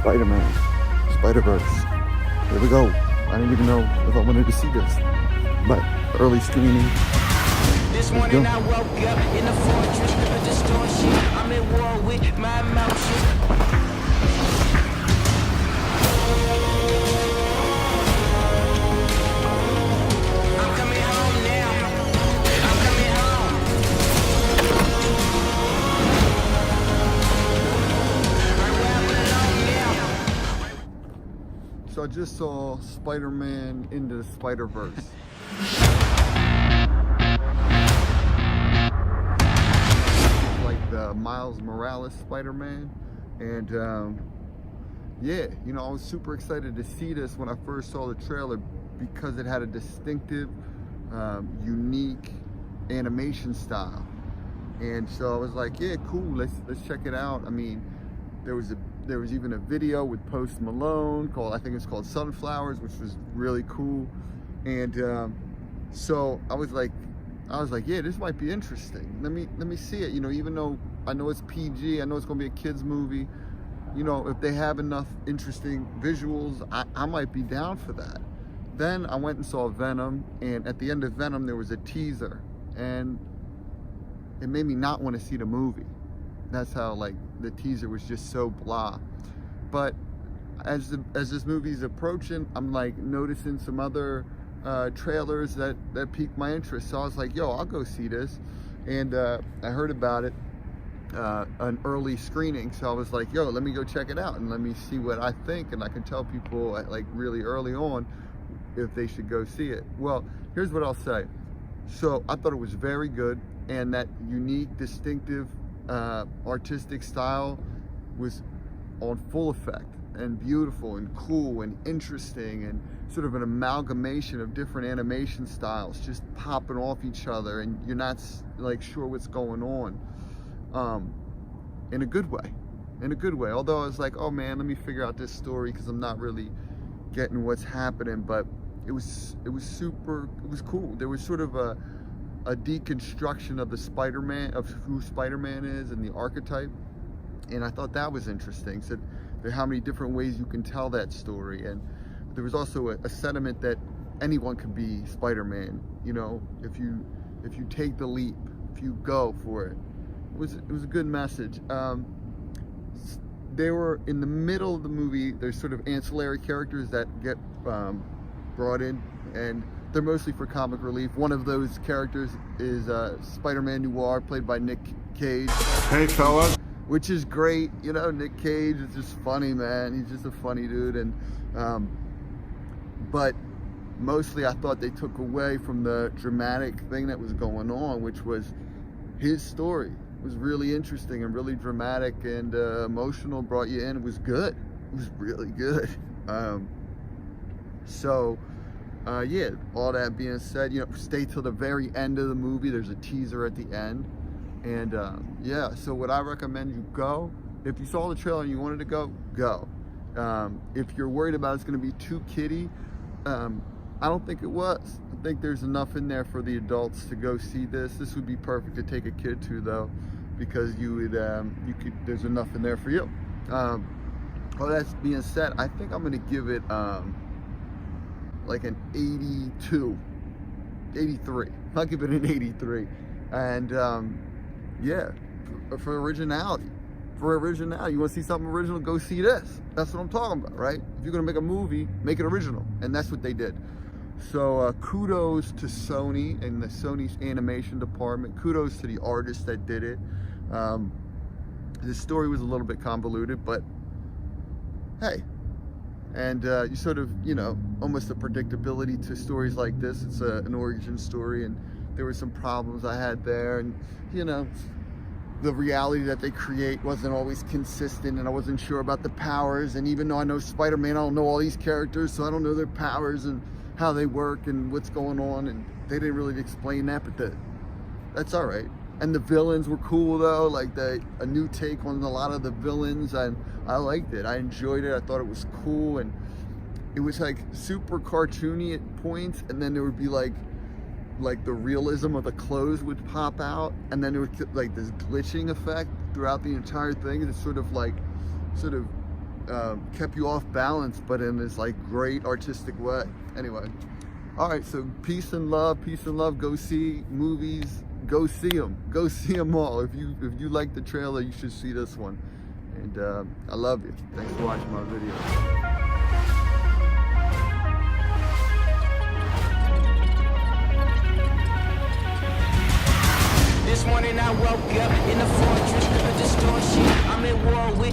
Spider-Man, Spider-Verse. Here we go. I didn't even know if I wanted to see this, but early screening. This morning I woke up in the fortress of distortion. I'm at war with my emotions. I'm coming home now. I'm coming home. Right where I belong now. So I just saw Spider-Man into the Spider-Verse. Like the Miles Morales Spider-Man, and yeah, you know, I was super excited to see this when I first saw the trailer because it had a distinctive, unique animation style, and so I was like, yeah, cool, let's check it out. I mean, there was even a video with Post Malone called, I think it's called Sunflowers, which was really cool, and so I was like, yeah, this might be interesting. Let me see it. You know, even though I know it's PG, I know it's gonna be a kids movie. You know, if they have enough interesting visuals, I might be down for that. Then I went and saw Venom, and at the end of Venom there was a teaser, and it made me not want to see the movie. That's how, like, the teaser was just so blah. But as this movie's approaching, I'm like noticing some other trailers that piqued my interest. So I was like, yo, I'll go see this. And I heard about it, an early screening. So I was like, yo, let me go check it out and let me see what I think. And I can tell people like really early on if they should go see it. Well, here's what I'll say. So I thought it was very good, and that unique, distinctive, artistic style was on full effect, and beautiful and cool and interesting, and sort of an amalgamation of different animation styles just popping off each other, and you're not like sure what's going on, in a good way. Although I was like, oh man, let me figure out this story because I'm not really getting what's happening. But it was cool. There was sort of a deconstruction of the Spider-Man, of who Spider-Man is and the archetype, and I thought that was interesting. So there are how many different ways you can tell that story, and there was also a sentiment that anyone can be Spider-Man. You know, if you take the leap, if you go for it. It was a good message. They were in the middle of the movie. There's sort of ancillary characters that get brought in, and they're mostly for comic relief. One of those characters is Spider-Man Noir, played by Nick Cage. Hey, fella. Which is great. You know, Nick Cage is just funny, man. He's just a funny dude. And but mostly I thought they took away from the dramatic thing that was going on, which was his story. It was really interesting and really dramatic and emotional, brought you in. It was good. It was really good. Yeah, all that being said, you know, stay till the very end of the movie. There's a teaser at the end. And yeah, so what I recommend, you go. If you saw the trailer and you wanted to go. If you're worried about it's going to be too kiddie, I don't think it was. I think there's enough in there for the adults to go see this. This would be perfect to take a kid to, though, because there's enough in there for you. All that being said, I think I'm going to give it like an 82, 83. I'll give it an 83. And yeah, for originality. You want to see something original, go see this. That's what I'm talking about, right? If you're gonna make a movie, make it original, and that's what they did. So kudos to Sony and the Sony's animation department. Kudos to the artist that did it. The story was a little bit convoluted, but hey. And you sort of, you know, almost a predictability to stories like this. It's an origin story, and there were some problems I had there, and you know, the reality that they create wasn't always consistent, and I wasn't sure about the powers. And even though I know Spider-Man, I don't know all these characters, so I don't know their powers and how they work and what's going on, and they didn't really explain that, but that's all right. And the villains were cool, though, like a new take on a lot of the villains, and I liked it. I enjoyed it. I thought it was cool, and it was like super cartoony at points, and then there would be like the realism of the clothes would pop out, and then there was like this glitching effect throughout the entire thing. It's sort of kept you off balance, but in this like great artistic way. Anyway, all right, so peace and love. Go see movies, go see them all. If you like the trailer, you should see this one. And I love you. Thanks for watching my video. This morning I woke up in the fortress of distortion. I'm at war with